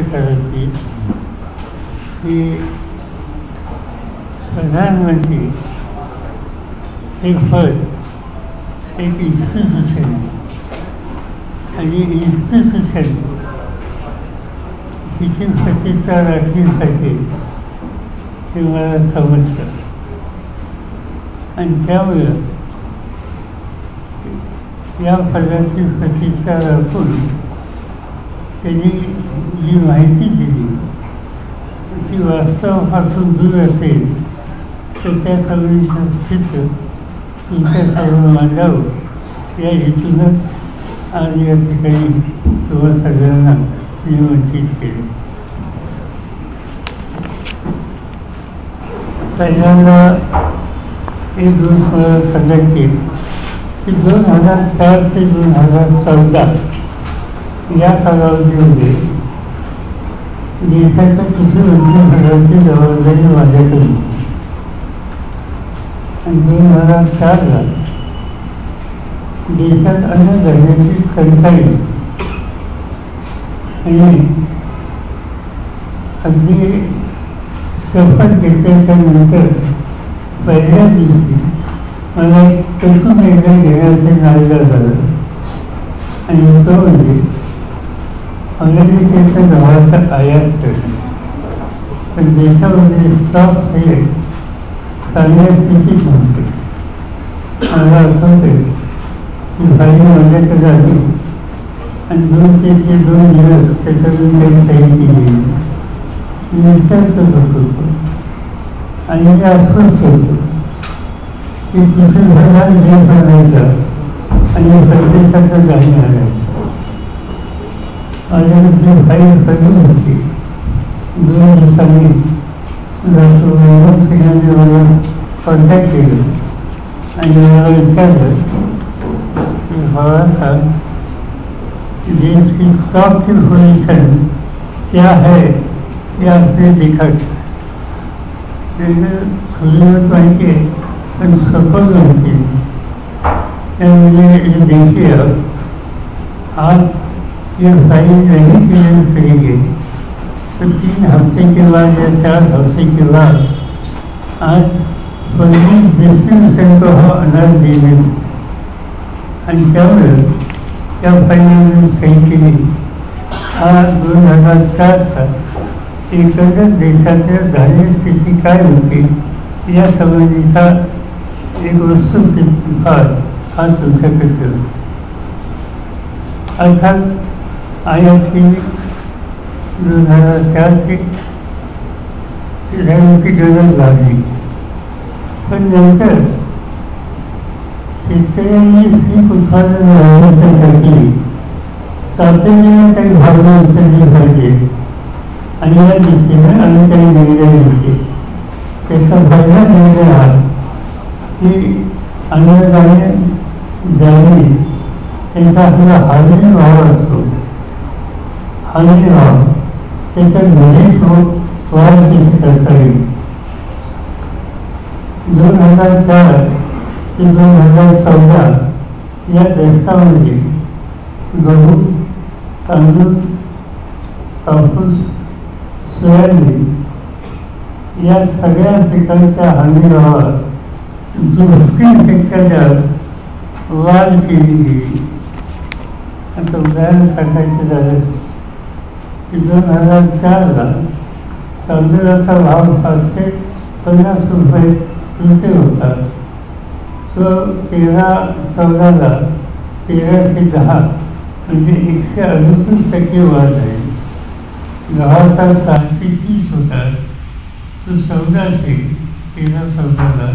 करायची की प्रधानमंत्री एक पद एक इन्स्टिट्यूशन आणि इन्स्टिट्यूशन हिची प्रतिष्ठा राखली पाहिजे हे मला समजतं आणि त्यामुळं या पदाची प्रतिष्ठा राखून त्यांनी जी माहिती दिली ती वास्तवापासून दूर असेल तर त्या सगळ्यांचं चित्र तुमच्यासमोर मांडावं या हेतूनच आज या ठिकाणी तुम्हा सगळ्यांना निमंत्रित केले. पहिल्यांदा एक गोष्ट मला सांगायची की 2004 ते 2014 या कालावधीमध्ये देशाच्या कृषी मंत्रिमंडळाची जबाबदारी माझ्याकडे होती आणि 2004ला देशात अन्नधान्याची टंचाई आणि अगदी शपथ घेतल्याच्या नंतर पहिल्या दिवशी मला एक कटू निर्णय घेण्याचे नाईलाज झालं आणि तो म्हणजे अमेरिकेच्या गव्हाचा आयात करणे. पण देशामध्ये स्टॉक्स हे चांगल्या स्थितीत नव्हते. मला आठवते की भाई माझ्याकडे आली आणि 2 दिवस त्याच्यातून काही सही केली. मी विचार करत होतो आणि मी अस्वस्थ होतो की कृषी विभागात देश आणायचा आणि परदेशाचं धान्य आणायचं. माझ्याकडे फाईल पडली होती. 2 दिवसांनी डॉक्टर मनमोहन सिंगांनी मला कॉन्टॅक्ट केलं आणि मला विचारलं कि बाळासाहेब देश की स्टॉक की पोजीशन क्या है ये आपने दिखा. थोड़ी बहुत माहिती आहे पण सखोल माहिती है. देखिए आप ये फाइल नहीं क्लियर करेंगे तो 3 हफ्ते के बाद या 4 हफ्ते के बाद आज पब्लिक डिस्ट्रीब्यूशन को हा अनाज देने आणि त्यामुळे त्या फाईलमध्ये सही केली. हा 2004चा एकंदर देशाच्या धान्य स्थिती काय होती या संबंधीचा एक वस्तुस्थिती हा तुमच्याकडे असतो. अर्थात आयात केली 2004ची त्याची गरज लागली. पण नंतर शेतकऱ्यांनी पीक उत्पादन वाढवण्यासाठी तातडीने काही भावना उचलली पाहिजे आणि या दिशेने आम्ही काही निर्णय घेतले. त्याचा पहिला निर्णय हा की अन्नधान्य जाणे त्याचा आपला हमी भाव असतो. हमी भाव त्याच्यात बरेच वाढ कशी करता येईल. 2004 ते 2014 या दशकामध्ये गहू, तांदूळ, कापूस, सोयाबीन या सगळ्या पिकांच्या हमी भावात दुपटीपेक्षा जास्त वाढ केली गेली. आता उदाहरण सांगायचं झालं की 2004ला तांदूळाचा भाव 550 रुपये क्विंटल होता. तो 13-14ला 1310 म्हणजे 138% वाढ आहे. गव्हाचा 730 होता तो 1314ला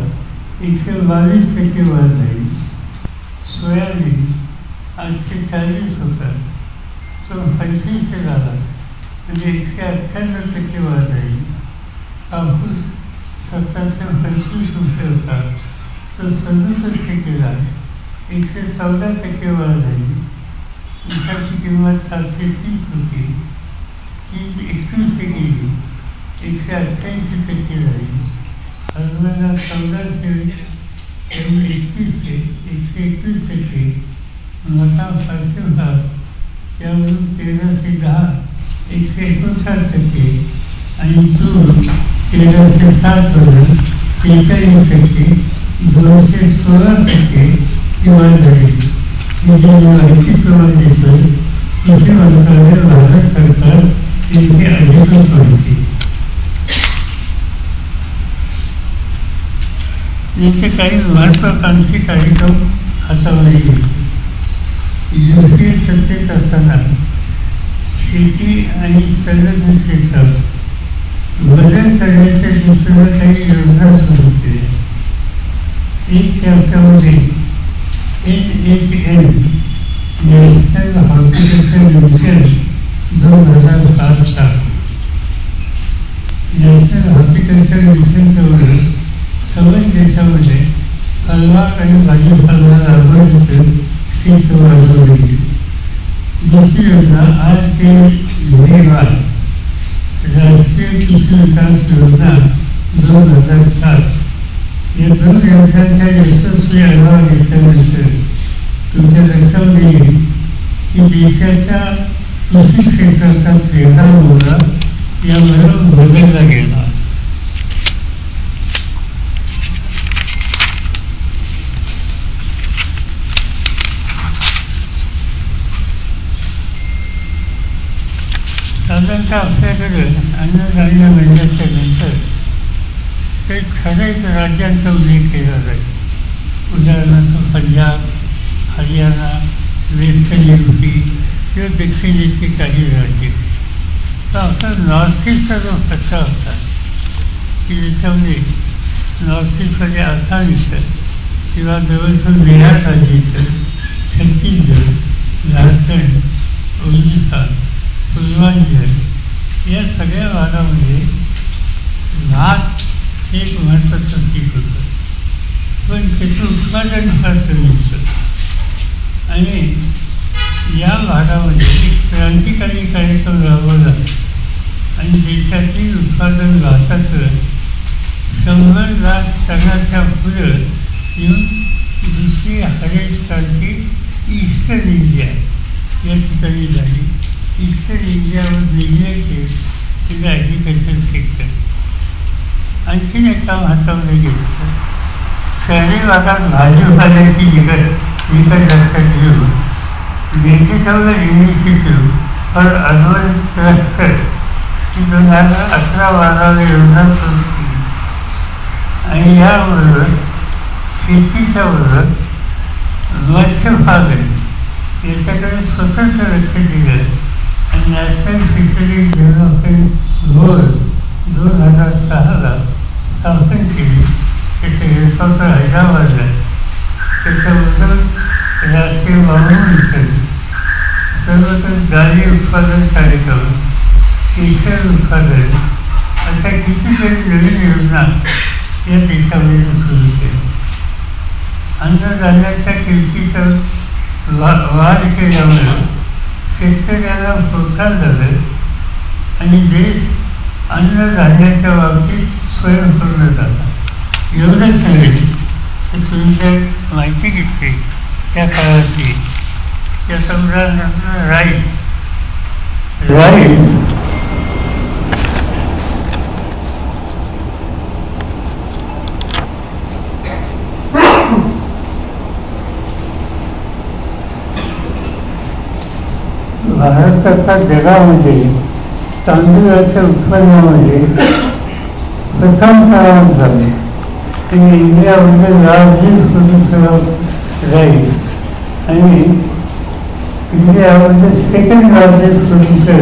122% वाढ आहे. सोयाबीन 840 होता तो 25 झाला म्हणजे 198% वाढ आहे. कापूस 725 रुपये होता तो 67% झाला 114% वाढ झाली. ऊसाची किंमत 730 होती ती 21 गेली 188% झाली. हरभरा 1400 31 121%. मका 505 त्यावरून 1310 159% आणि जून 1360 46% 216% ही वाढ झाली. ही जी माहिती प्रमाण देतोय कृषी मंत्रालय भारत सरकार यांची अधिकृत माहिती. याचे काही महत्त्वाकांक्षी कार्यक्रम हातामध्ये घेतले. युपीए सत्तेत असताना शेती आणि संलग्न क्षेत्रात बदल करण्याच्या दिशेनं काही योजना सुरू केल्या. एक त्याच्यामध्ये NHM national horticulture mission 2007. National horticulture मिशनच्या वर 7 देशामध्ये फळबाग आणि भाजीपाला लागवडीचं क्षेत्र वाढवलं गेलं. दुसरी योजना आज ते विभाग राष्ट्रीय कृषी विकास योजना 2007. या 2 योजनांच्या यशस्वी आढावा घेतल्यानंतर तुमच्या लक्षात येईल की देशाच्या कृषी क्षेत्राचा श्रेणांमुळा यामुळे बदलला गेला. साधारणतः आपल्याकडे अन्नधान्य मिळण्याच्या नंतर ते ठराविक राज्यांचा उल्लेख केला जातो. उदाहरणार्थ पंजाब, हरियाणा, वेस्टर्न यूपी किंवा दक्षिणेची काही राज्ये. तर आपला नॉर्थ ईस्टचा जो पट्टा होता की ज्याच्यामध्ये नॉर्थ ईस्टमध्ये आसाम येतं किंवा जवळजवळ बिहार राज्य येतं, छत्तीसगड, झारखंड, ओरिसा, पूर्वांचल या सगळ्या भागामध्ये भात हे एक महत्त्वाचं पीक होतं. पण त्याचं उत्पादन फार कमी होतं आणि या भागामध्ये एक क्रांतिकारी कार्यक्रम राबवला आणि देशातील उत्पादन भाताचं 100 लाख टनाच्या पुढं येऊन दुसरी हरित क्रांती ईस्टर्न इंडिया या ठिकाणी झाली. ईस्टर्न इंडियावर निघण्याचे तिथे ॲग्रिकल्चर सेक्टर. आणखीन एक काम हातामध्ये घेतलं. शहरी भागात भाजीपाल्याची विकत लक्षात घेऊन 47 इनिशिएटिव्ह फॉर अर्बन क्लस्टर ही 2011-12 योजना सुरू केली. आणि याबरोबर शेतीच्या बरोबर मत्स्यपालन याच्याकडे स्वतंत्र लक्ष दिलं आणि नॅशनल फिशरी डेव्हलपमेंट बोर्ड 2006ला स्थापन केली. त्याचं हेडक्वार्टर हैदराबादला. त्याच्याबद्दल राष्ट्रीय बांबू मिशन, सर्वत्र डाळी उत्पादन कार्यक्रम, केशर उत्पादन अशा कितीतरी नवीन योजना या देशामध्ये सुरू केल्या. अन्नधान्याच्या किमतीचा वाढ केल्यामुळे शेतकऱ्याला प्रोत्साहन झालं आणि देश अन्नधान्याच्या बाबतीत स्वयंपूर्ण झाला. एवढंच सांगेल तर तुम्ही जर माहिती घेतली त्या काळाची त्याचं उदाहरण राईस भारताचा जगामध्ये तांदूळाच्या उत्पन्नामध्ये प्रथम क्रमांक झाले. इंडियामध्ये लार्जेस्ट प्रोड्युसर ऑफ राईस आणि इंडियामध्ये second largest producer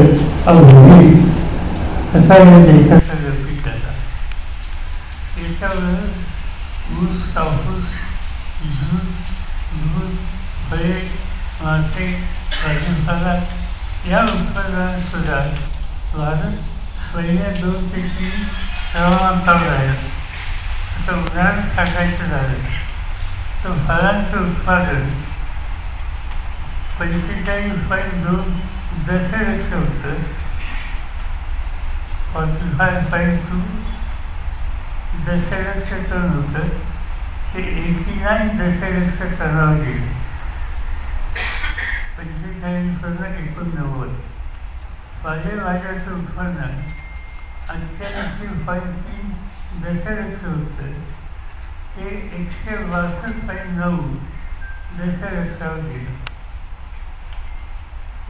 of wheat असा या देशाचा गती झाला. याच्यावर ऊस, कापूस, दूध, फळे, मासे, भाजीपाला या उत्पादनात सुद्धा भारत पहिल्या 2 ते 3 क्रमांकावर आहे. आता उदाहरण सांगायचं झालं तर फळांचं उत्पादन 45.2 दशलक्ष होतं. 45.2 दशलक्ष टन होतं. ते 89 दशलक्ष टनावर गेले. 45 89 पालेभाज्याचं उत्पन्न 88.3 दशलक्ष होतं, ते 162.9 दशलक्षावर गेलं.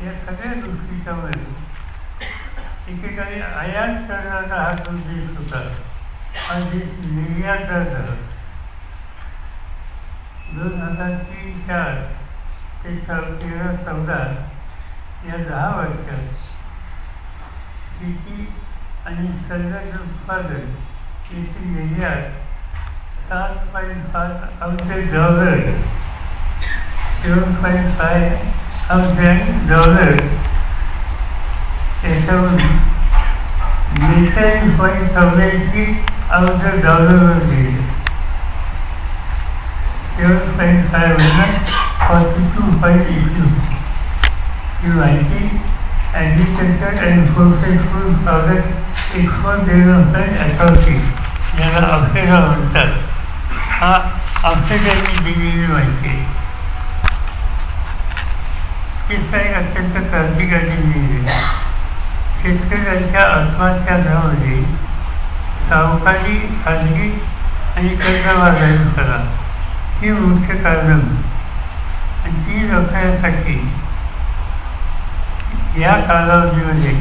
या सगळ्या गोष्टीच्यामुळे एकेकाळी आयात करणारा हा जो देश होता, हा देश निर्यातदार झाला. 2003-04 ते 2013-14 या 10 वर्षात शेती आणि संलग्न उत्पादन याची निर्यात $7.5 अब्ज, $7.5 अब्ज याच्यावरून $43.84 अब्ज गेले. 7.5 वरून 42.82 ही माहिती agriculture and processed food product export development authority, ज्याला अफेरा म्हणतात, हा अफेऱ्याने दिलेली माहिती आहे. तिसरा एक अत्यंत क्रांतिकारी निर्णय, शेतकऱ्यांच्या आत्महत्या दरामध्ये सावकारी, खाजगी आणि कर्जबाजारी करा ही मुख्य कारणं, आणि ती रोखण्यासाठी या कालावधीमध्ये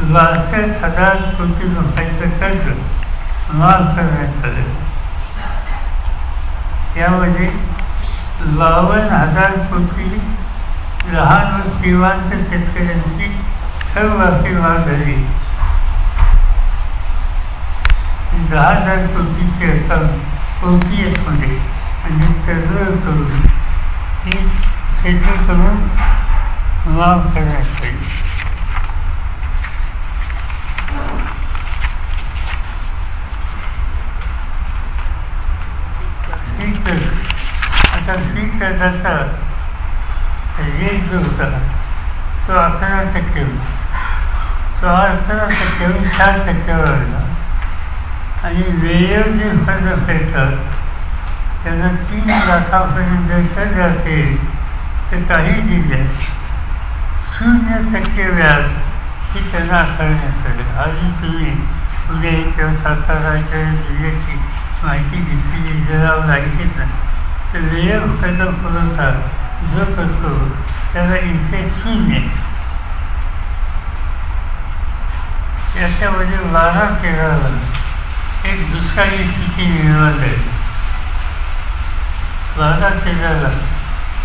62,000 कोटी रुपयांचं कर्ज माफ करण्यात आलं. यामध्ये 52,000 कोटी लहान व सीमांत शेतकऱ्यांची थकबाकी माफ झाली. 10,000 कोटीची रक्कम OPS-मध्ये म्हणजे तरतूद करून ती सेटल करून माफ करण्यात आली. आता फ्री कर्जाचा रेट जो होता तो 11% होता. तो 11%वरून 4%वर आला. आणि वेळेवर जे कर्ज फेडतात त्यांना 3 लाखापर्यंत कर्ज असेल तर काही जिल्ह्यात 0% व्याज ही त्यांना आकारण्यात आलं. आधी तुम्ही उद्या किंवा सातारा जिल्ह्याची माहिती घेतलेली जर आपण ऐकत ना, तर वेळेवर कर्ज पुरवठा जो करतो त्याला इंटरेस्ट 0. याच्यामध्ये 12-13 एक दुष्काळी स्थिती निर्माण झाली. 12-13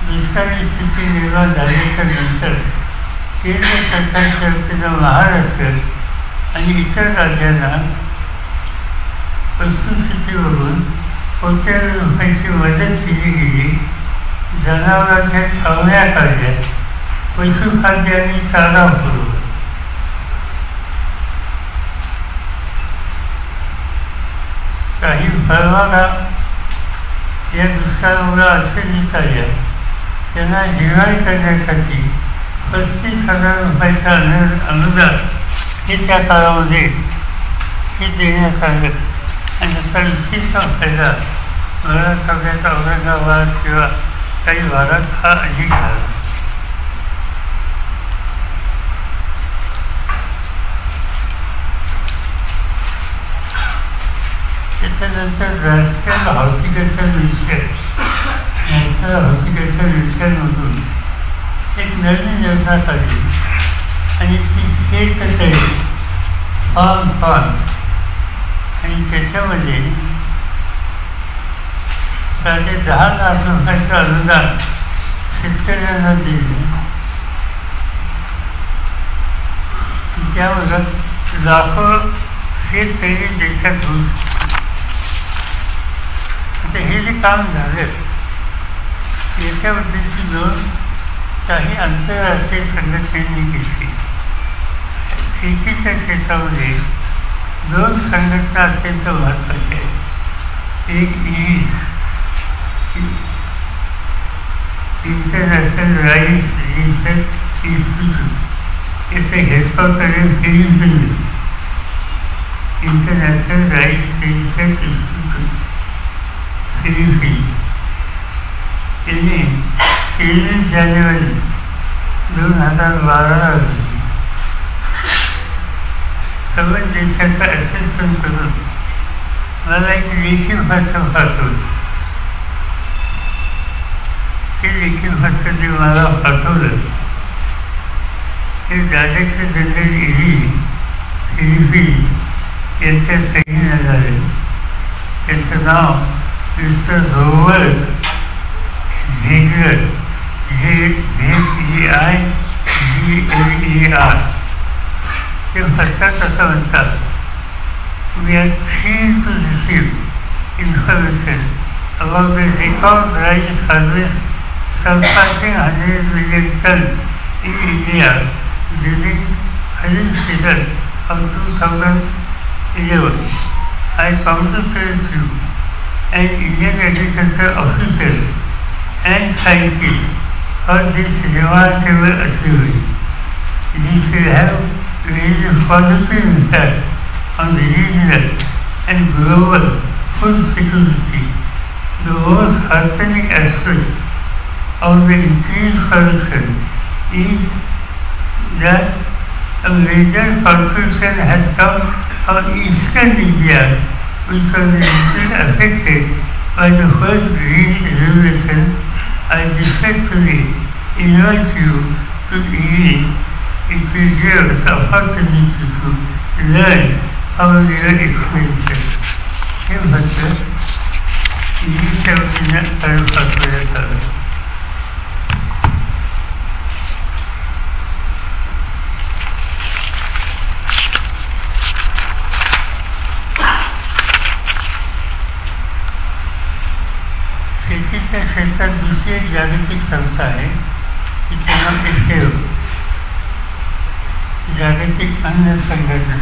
दुष्काळी स्थिती निर्माण झाल्याच्या नंतर केंद्र सरकारच्या वतीनं महाराष्ट्र आणि इतर राज्यांना वस्तुस्थिती बघून कोट्यावधी रुपयांची मदत केली गेली. जनावरांच्या छावण्या काढल्या, पशुखाद्य आणि चारा पुरवला. काही फळबागा या दुष्काळामुळे अडचणीत आल्या, त्यांना हिरवाई करण्यासाठी 35,000 रुपयाचं अनुदान हे त्या काळामध्ये हे देण्यात आलं. आणि जसा विशिष्ट फायदा मराठवाड्यात औरंगाबाद किंवा काही भागात हा अधिक झाला. त्याच्यानंतर राष्ट्रीय हॉर्टिकल्चर मिशन, नॅशनल हॉर्टिकल्चर मिशनमधून एक नवीन योजना काढली आणि ती शेततळे फार्म फंड, आणि त्याच्यामध्ये 10.5 लाख रुपयाचं अनुदान शेतकऱ्यांना दिले. त्यावर लाखो शेतकरी देशात होत. आता हे जे काम झालं याच्याबद्दलची नोंद काही आंतरराष्ट्रीय संघटनांनी घेतली. शेतीच्या क्षेत्रामध्ये 2 संघटना अत्यंत महत्त्वाच्या आहेत. एक इंटरनॅशनल राईस रिसर्च इन्स्टिट्यूट, याचे headquarter Philippines. International rice research institute Philippines याने 23 जानेवारी 2012 रोजी संबंध देशाचा असेसमेंट करून मला एक लेखी भाषा पाठवली. ते लेखी भाषा जे मला पाठवलं ते डायरेक्टर जनरल इली फिलिपीन्स यांच्या सहीने झाले. त्याचं नाव मिस्टर रॉबर्ट झेगलर, ZEIGLER. ते भारतात असं म्हणतात, We are thrilled to receive information about the record rice harvest surpassing 100 million tons in India during first season of 2011. I congratulate you and Indian agriculture officials and scientists for this remarkable achievement. This will have a very positive impact on the regional and global food security. The most heartening aspect of the increased production is that a major contribution has come from Eastern India, which was initially affected by the first green revolution. I respectfully invite you to eat. It will give us opportunity to learn from your experiences. हे म्हटलं ईच्या वतीने पाठवण्यात आलं. शेतीच्या क्षेत्रात दुसरी एक जागतिक संस्था आहे, तिचं नाव FAO, जागतिक अन्न संघटना.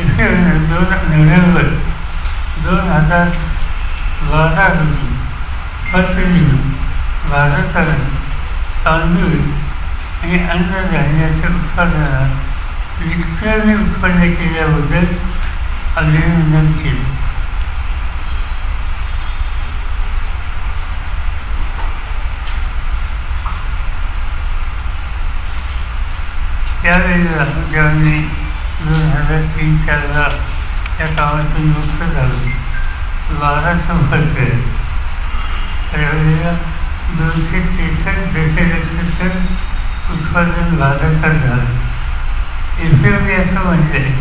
FAO 2 नोव्हेंबर 2012 रोजी पत्र भारताला तांदूळ आणि अन्नधान्याच्या उत्पादनात विक्रमी उत्पन्न केल्याबद्दल अभिनंदन केले. त्यावेळेला जेव्हा मी 2003-04 या कामातून मुक्त झालो, 12चं वर्ष आहे, त्यावेळेला 263 दशलक्ष टन उत्पादन भारतात झालं. FAOने असं म्हटलं आहे,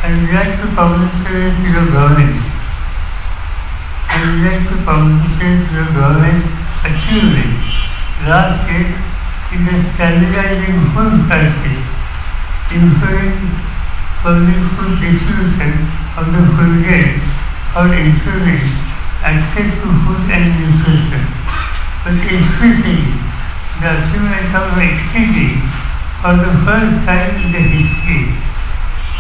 I would like to congratulate your government. I would like to congratulate your government's achievement last year in the stabilizing food prices, improving public food distribution of the food grain for ensuring access to food and nutrition, but especially the achievement of exceeding for the first time in the history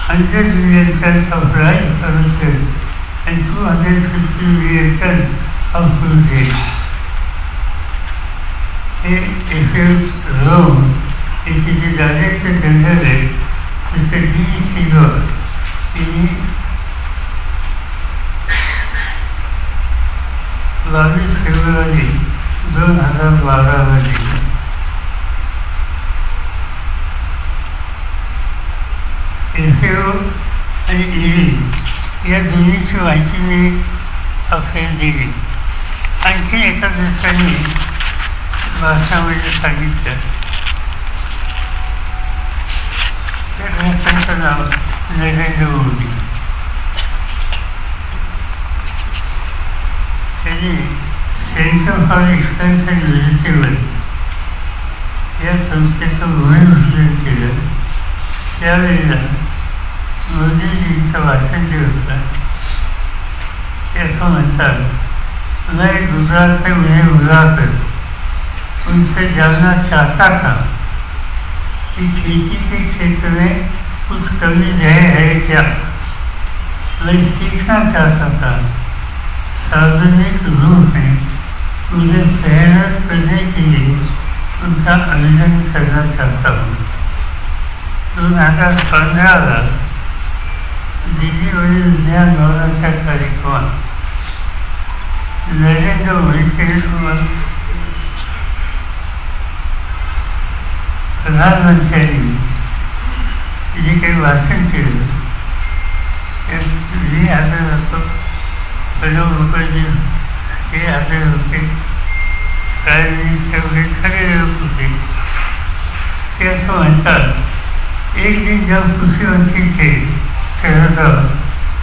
100 million tons of rice production and 250 million tons of food grain. FAO's Rome, it is the Director General, Mr. D. Siegel, यांनी 22 February 2012 रोजी FAO आणि ELI या दोन्हीची माहिती मी अखेर दिली. आणखी एका दिवसांनी भाषामध्ये सांगितलं. त्या भाषांचं नाव नरेंद्र मोदी. त्यांनी सेंटर फॉर एक्सटेन्शन व्हेजिटेबल या संस्थेचं भूमिपूजन केलं. त्यावेळेला मोदीजींचं भाषण जे होतं ते असं म्हणतात, मैं गुजरात से मुझे बुलाकर उनसे जानना चाहता था कि खेती के क्षेत्र में कुछ कमी रह है क्या. मैं सीखना चाहता था, सार्वजनिक रूप में मुझे सेहत करने के लिए उनका अभिनंदन करना चाहता हूँ. 2015 दिल्लीवरील विज्ञान भवनाच्या कार्यक्रमात नरेंद्र मोदी प्रधानमंत्र्यांनी जे काही भाषण केलं मी हजर होतो, प्रजो लोक जे हजर होते, प्राईम मिनिस्टर वगैरे सगळे लोक होते. ते असं म्हणतात, एक दिन जब खुशीवंती थे शहरदार,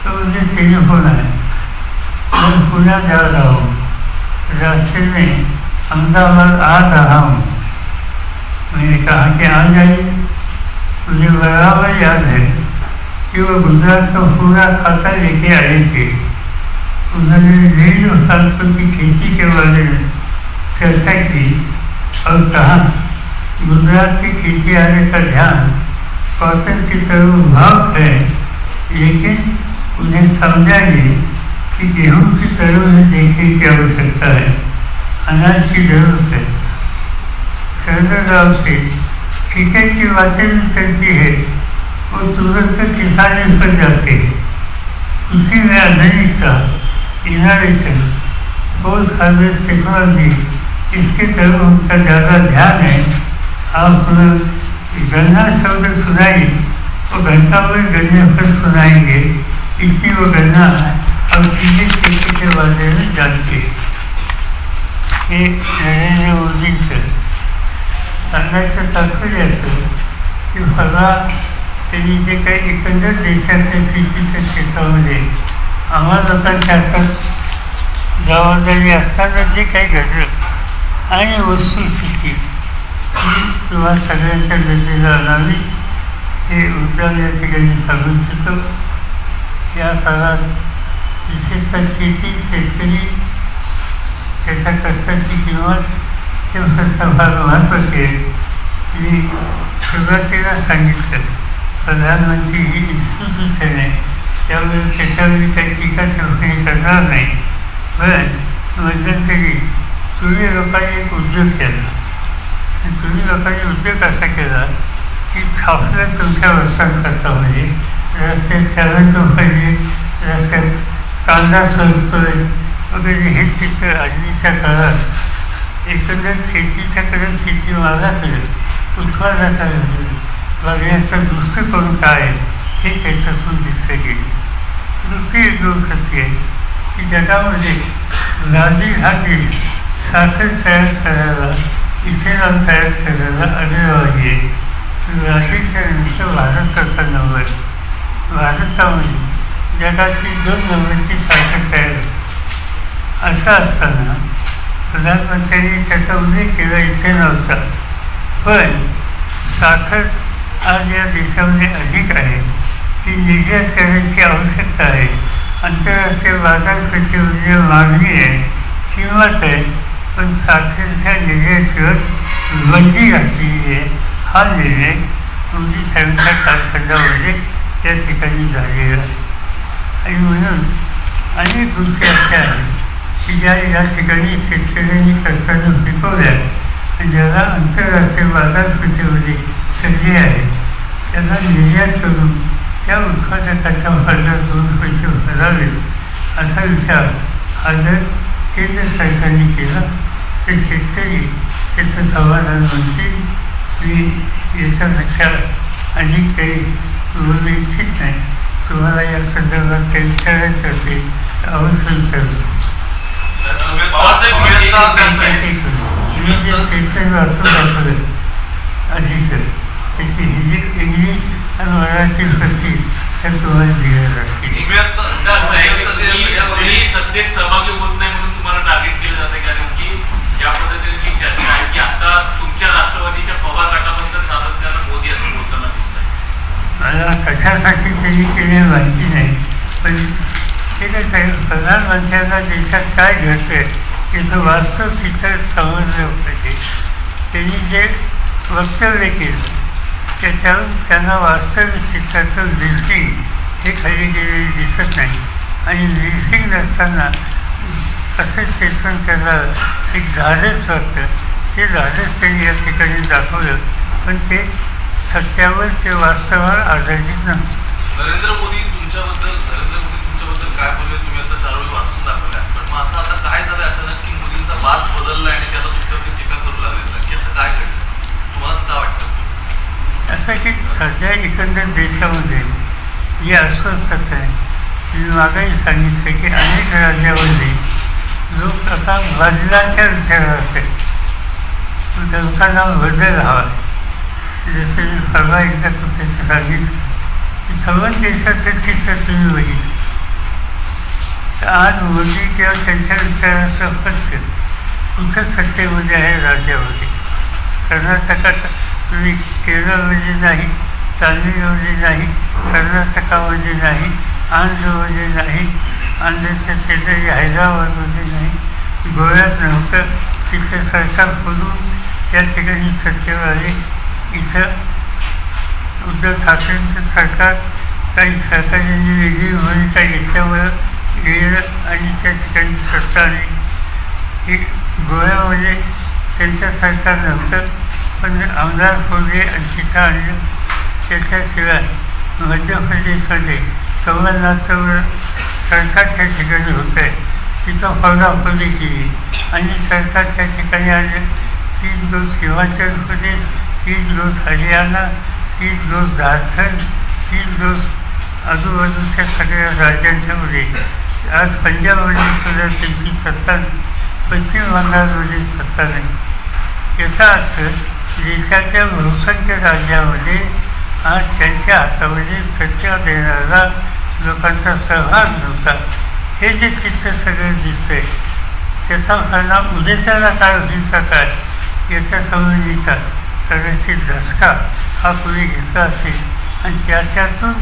तो मुझे टेलीफोन आया, मैं पुणे जा रहा हूँ, रास्ते में अहमदाबाद आ रहा हूँ. मैंने कहा कि आ जाइए. मुझे बराबर याद है कि वो गुजरात का पूरा खाता लेके आए थे. उन्होंने 1.5 साल की खेती के बारे में चर्चा की और कहा गुजरात की खेती आने का ध्यान कॉटन की तरफ भाव है, लेकिन उन्हें समझाइए कि गेहूँ की तरफ देखने की आवश्यकता है, अनाज की जरूरत है. शरद से क्रिकेट की बातें भी चलती है, वो तुरंत किसानी पर जाते हैं. उसी में आधुनिकता, इनोवेशन, पोस्ट हार्वेस्ट टेक्नोलॉजी, इसके तरफ उनका ज़्यादा ध्यान है. आप गन्ना शब्द सुनाई, वो घंटा में गन्ने पर सुनाएंगे, इसलिए वो गन्ना और चीजें खेती के बारे में जानते हैं. हे नरेंद्र मोदींचं सांगायचं तात्पर्य असं की मला त्यांनी जे काही एकंदर देशाच्या शेतीच्या क्षेत्रामध्ये आम्हा लोकांच्या हातात जबाबदारी असताना जे काही घडलं आणि वस्तुस्थिती किंवा सगळ्यांच्या गरजेला आणावी हे उद्योग या ठिकाणी सांगू इच्छितो. या काळात विशेषतः शेती, शेतकरी, त्याच्या कष्टाची किंमत हे फार महत्त्वाचे आहे. मी सुरुवातीला सांगितलं प्रधानमंत्री ही इन्स्टिट्यूशन आहे, त्यामुळे त्याच्यावर काही टीका टिप्पणी करणार नाही. पण मध्यंतरी तुम्ही लोकांनी एक उद्योग केला. तुम्ही लोकांनी उद्योग असा केला की छापलं तुमच्या वर्तनकर्तामध्ये रस्त्यात टॅलेंटो पाहिजे, रस्त्यात कांदा सरतोय वगैरे हे चित्र हल्लीच्या काळात एकंदर शेतीच्याकडे, शेतीमालाकडे, उत्पादकाकडे बघण्याचा दृष्टिकोन काय हे त्याच्यातून दिसतं गेलं. दुसरी एक गोष्ट अशी आहे की जगामध्ये ब्राझील हा देश साखर तयार करायला, इथेनॉल तयार करायला आढळवाही आहे. ब्राझीलच्या नंतर भारताचा नंबर. भारतामध्ये जगाची 2 नंबरची साखर तयार होते. असं असताना प्रधानमंत्र्यांनी त्याचा उल्लेख केला इथेनॉलचा. पण साखर आज या देशामध्ये अधिक आहे, ती निर्यात करण्याची आवश्यकता आहे. आंतरराष्ट्रीय बाजारपेठेमध्ये मागणी आहे, किंमत आहे, पण साखरेच्या निर्यातीवर बंदी घातलेली आहे. हा निर्णय मोदी साहेबांच्या कालखंडामध्ये त्या ठिकाणी झालेला आहे. आणि म्हणून अनेक गोष्टी अशा आहेत की ज्या या ठिकाणी शेतकऱ्यांनी कष्टाने पिकवल्या आणि ज्याला आंतरराष्ट्रीय बाजारपेठेमध्ये संधी आहे, त्यांना निर्यात करून त्या उत्पादकाच्या बाजारात 2 पैसे भरावे असा विचार हा जर केंद्र सरकारने केला तर शेतकरी त्याचं समाधान म्हणतील. मी याच्यापेक्षा अधिक काही बोलू इच्छित नाही. तुम्हाला या संदर्भात काही विचारायचं असेल तर अवश्य विचारू शकतो. मी जे सेशन वाचून दाखवलं आधी सर, त्याची हिंदी, इंग्लिश आणि मराठी प्रती त्या तुम्हाला दिल्या जातील. सत्तेत सहभागी होत नाही म्हणून तुम्हाला टार्गेट केलं जातं, कारण की ज्या पद्धतीने जी चर्चा आहे की आता तुमच्या राष्ट्रवादीच्या पवार गटाबद्दल सातत्यानं मोदी असं बोलताना दिसत आहे. मला कशासाठी त्यांनी केले माहिती नाही, पण ते कसं आहे, प्रधानमंत्र्यांना देशात काय घडतं आहे याचं वास्तव चित्र समजलं पाहिजे. त्यांनी जे वक्तव्य केलं त्याच्यावरून त्यांना वास्तविक चित्राचं ब्रीफिंग हे खाली गेलेली दिसत नाही. आणि ब्रीफिंग नसताना असं स्टेटमेंट करणार एक धाडस वाटतं. ते धाडस त्यांनी या ठिकाणी दाखवलं, पण ते सत्यावर, ते वास्तवावर आधारित नव्हतं. नरेंद्र मोदी तुमच्याबद्दल काय बोलले तुम्ही आता 4 वेळी वाचून दाखवल्या, पण मग असं आता काय झालं अचानक की मोदींचा बाज बदलला आणि त्याला तुमच्यावरती टीका करू लागले, नक्की असं काय घडलं, तुम्हालाच काय वाटतं? असं की सध्या एकंदर देशामध्ये जी अस्वस्थता आहे, मी मागेही सांगितलं की अनेक राज्यामध्ये लोक आता बदलाच्या विचारात आहेत. लोकांना बदल हवा आहे. जसं मी परवा एकदा कुठे सांगितलं की सर्व देशाचं चित्र तुम्ही बघितलं तर आज मोदी किंवा त्यांच्या विचाराचं पक्ष कुठं सत्तेमध्ये आहे राज्यामध्ये. कर्नाटकात तुम्ही केरळमध्ये नाही, तामिळमध्ये नाही, कर्नाटकामध्ये नाही, आंध्रमध्ये नाही, आंध्रच्या शेजारी हैदराबादमध्ये नाही, गोव्यात नव्हतं. तिथलं सरकार खोलून त्या ठिकाणी सत्तेवर आले. इथं उद्धव ठाकरेंचं सरकार काही सरकारने वेगळी भूमिका घेतल्यामुळं गेलं आणि त्या ठिकाणी सत्ता आली. ही गोव्यामध्ये त्यांचं सरकार नव्हतं, पण आमदार खोले आणि तिथं आणलं. त्याच्याशिवाय मध्य प्रदेशमध्ये कमलनाथचं सरकार त्या ठिकाणी होतं आहे, तिथं फोडाफोडी केली आणि सरकार त्या ठिकाणी आणलं. 30 गोष्ट हिमाचल प्रदेश, 30 गोष्ट हरियाणा, 30 गोष्ट झारखंड, 30 गोष्ट आजूबाजूच्या सगळ्या राज्यांच्यामध्ये. आज पंजाबमध्ये सुद्धा त्यांची सत्ता, पश्चिम बंगालमध्ये सत्ता नाही. याचा अर्थ देशाच्या बहुसंख्य राज्यामध्ये आज त्यांच्या हातामध्ये सत्ता देणारा लोकांचा सहभाग नव्हता. हे जे चित्र सगळं दिसतं आहे त्याचा परिणाम उद्याच्याला काय होईल का काय याच्या संबंधीचा कदाचित धसका हा कोणी घेतला असेल आणि त्याच्यातून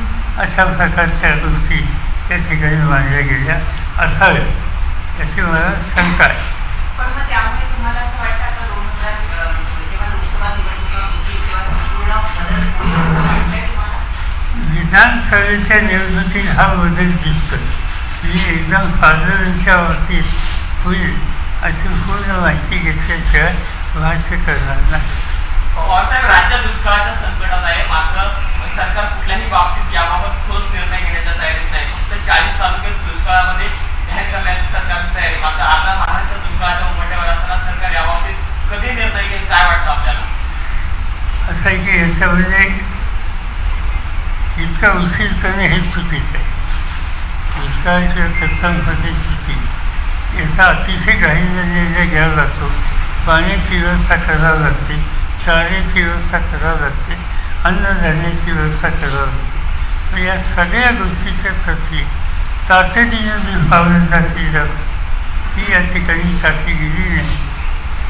अशा प्रकारच्या गोष्टी त्या ठिकाणी मांडल्या गेल्या असाव्यात याची मला शंका आहे. पण मग त्यामुळे तुम्हाला असं वाटतं आता 2000 जेव्हा लोकसभा निवडणुका होती तेव्हा संपूर्ण बदल होईल असं वाटतंय तुम्हाला? विधानसभेच्या निवडणुकीत हा बदल दिसतो. मी एकदम फादरांच्या बाबतीत होईल अशी पूर्ण माहिती घेतल्याशिवाय भाष्य करणार नाही. पवारसाहेब, राज्य दुष्काळाच्या संकटात आहे, मात्र सरकार कुठल्याही बाबतीत याबाबत ठोस निर्णय घेण्याच्या तयारीत नाही. फक्त 40 तालुक्यात दुष्काळामध्ये जाहीर करण्याची सरकारची तयारी. मात्र आता महाराष्ट्र दुष्काळाच्या उंबरठ्यावर असताना सरकार याबाबतीत कधी निर्णय घेईल काय वाटतं आपल्याला? असं आहे की याच्यामध्ये इतका उशीर करणे हेच चुकीचं आहे. दुष्काळाची तत्सम परिस्थिती याचा अतिशय घाईने निर्णय घ्यावा लागतो. पाण्याची व्यवस्था करावी लागते, शाळेची व्यवस्था करावी लागते, अन्नधान्याची व्यवस्था करावी लागते. या सगळ्या गोष्टीच्यासाठी तातडीने जी पावलं टाकली जातात ती या ठिकाणी टाकली गेली नाही.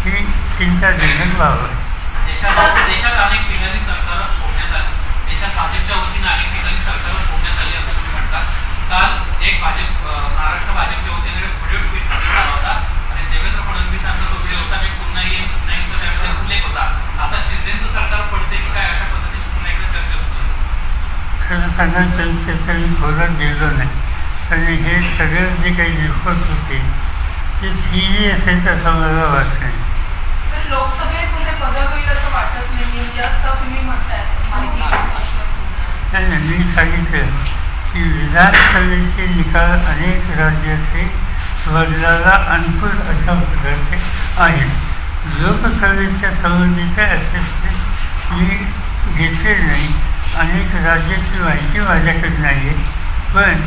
ही चिंताजनक बाब आहे. देशात अनेक ठिकाणी सरकार फोडण्यात आली. देशात भाजपच्या वतीने अनेक ठिकाणी सरकार फोडण्यात आली असं तुम्ही म्हणता. काल एक महाराष्ट्र भाजपच्या वतीने व्हिडिओ ट्विट करण्यात आला होता आणि देवेंद्र फडणवीसांचा तो व्हिडिओ होता. मी पुन्हा येईन नाही तर त्यामध्ये उल्लेख होता. आता शिंदेचं सरकार पडते की काय अशा पद्धतीने पुन्हा एकदा चर्चा सुरू आहे. खरं सांगायचं त्याच्या मी खोलात गेलो नाही, आणि हे सगळं जे काही रिपोर्ट होते ते सिरियस आहेत असं मला वाटत नाही. सर, लोकसभेमध्ये बदल होईल असं वाटत नाही म्हणजे आता तुम्ही म्हणताय माहिती नाही. मी सांगितलं की विधानसभेचे निकाल अनेक राज्याचे बदलाला अनुकूल अशा प्रकारचे आहेत. लोकसभेच्या संबंधीचे असेसमेंट मी घेतले नाही. अनेक राज्याची माहिती माझ्याकडे नाही आहे, पण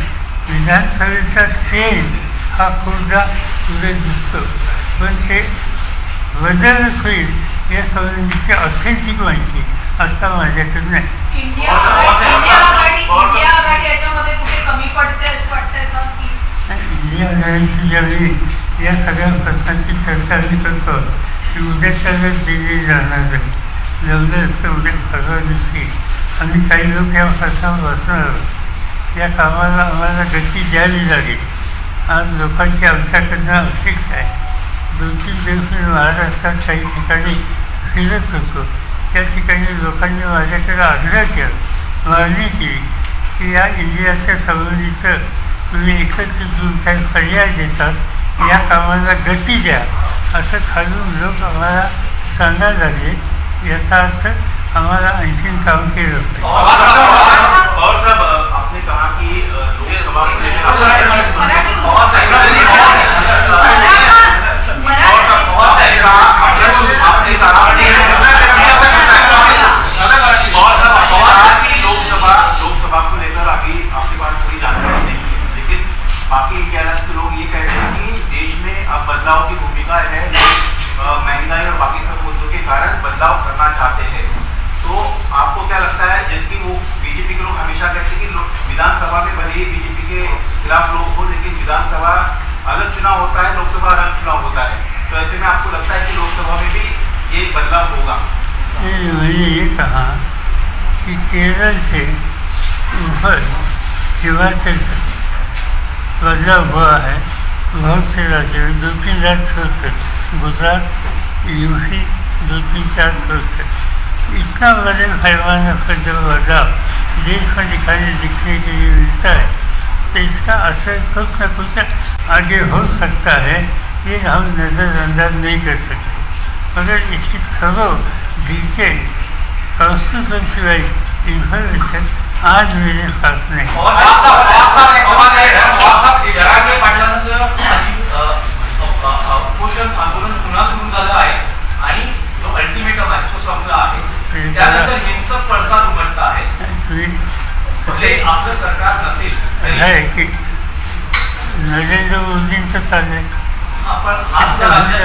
विधानसभेचा ट्रेंड हा खूपदा पुढे दिसतो. पण ते बदलच होईल या संबंधीची ऑथेंटिक माहिती आता माझ्याकडे नाही. इंडिया आघाडी याच्यामध्ये कुठे कमी पडते असं वाटतंय का की इंडिया आघाडीची ज्यावेळी या सगळ्या प्रश्नाची चर्चा आम्ही करतो की उद्याच्या वेळेस दिल्ली जाणार आहे. लवकरच उद्या परवा दिवशी आम्ही काही लोक या प्रश्नावर बसणार आहोत. या कामाला आम्हाला गती द्यावी लागेल. आज लोकांची आमच्याकडनं अपेक्षा आहे. 2-3 दिवस मी महाराष्ट्रात काही ठिकाणी फिरत होतो. त्या ठिकाणी लोकांनी माझ्याकडे आग्रह केला, मागणी केली की या इंडियाच्या संबंधीचं तुम्ही एकत्रित येऊन काही पर्याय देतात, या कामाला गती द्या असं खालून लोक आम्हाला सांगायला लागले. याचा अर्थ आम्हाला आणखीन काम केलं होतं. पवार साहब, आपने कहा कि लोकसभा में बदलाव करना चाहते हैं, तो आपको क्या लगता है, जैसे कि वो बीजेपी के लोग हमेशा कहते हैं कि विधानसभा में भले ही बीजेपी के खिलाफ लोग हो, लेकिन विधानसभा अलग चुनाव होता है, लोकसभा अलग चुनाव होता है, तो ऐसे में आपको लगता है कि लोकसभा में भी ये बदलाव होगा? मैंने ये कहा कि केरल से ऊपर हिमाचल तक बदलाव हुआ है। बहुत से राज्यों में 2-3 राज्य छोड़कर, गुजरात, यूपी, 2-3-4 छोड़कर इतना बड़े पैमाने पर जब बदलाव देश में दिखने के लिए मिलता है, तो इसका असर कुछ न कुछ आगे हो सकता है, ये हम नज़रअंदाज नहीं कर सकते। मगर इसकी थोड़ो डिटेल कॉन्स्टिट्यूंसी वाइज इंफॉर्मेशन आज मेरे पास नहीं। उपोषण आंदोलन पुन्हा सुरू झालं आहे आणि जो अल्टिमेटम आहे तो संपला आहे, त्यानंतर हिंसक पडसाद उमटला आहे। आपलं सरकार नसेल आहे की नरेंद्र मोदींचं चाललंय, आपण आज राज्यात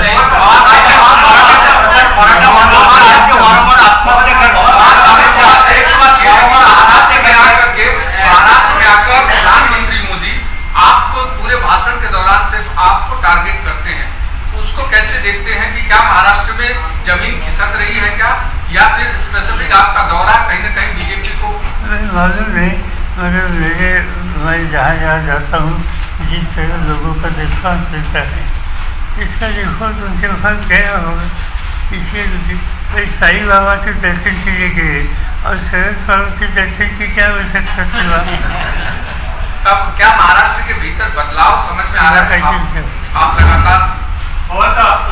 महाराष्ट्र में आकर प्रधानमंत्री मोदी आपको पूरे भाषण के दौरान सिर्फ आपको टारगेट करते हैं, उसको कैसे देखते हैं कि क्या महाराष्ट्र में जमीन खिसक रही है क्या, या फिर स्पेसिफिक आपका दौरा कहीं न कहीं बीजेपी को? मालूम नहीं, मगर मैं जहाँ जाता हूँ, जिस तरह लोगों का रिस्पॉन्स मिलता है, इसका रिपोर्ट उनके पास गया होगा। इसलिए साईं बाबा के दर्शन के लिए गए और शरद बाबा के दर्शन की क्या आवश्यकता थी? तब क्या महाराष्ट्र के भीतर बदलाव समझ में आ रहा है? आप लगातार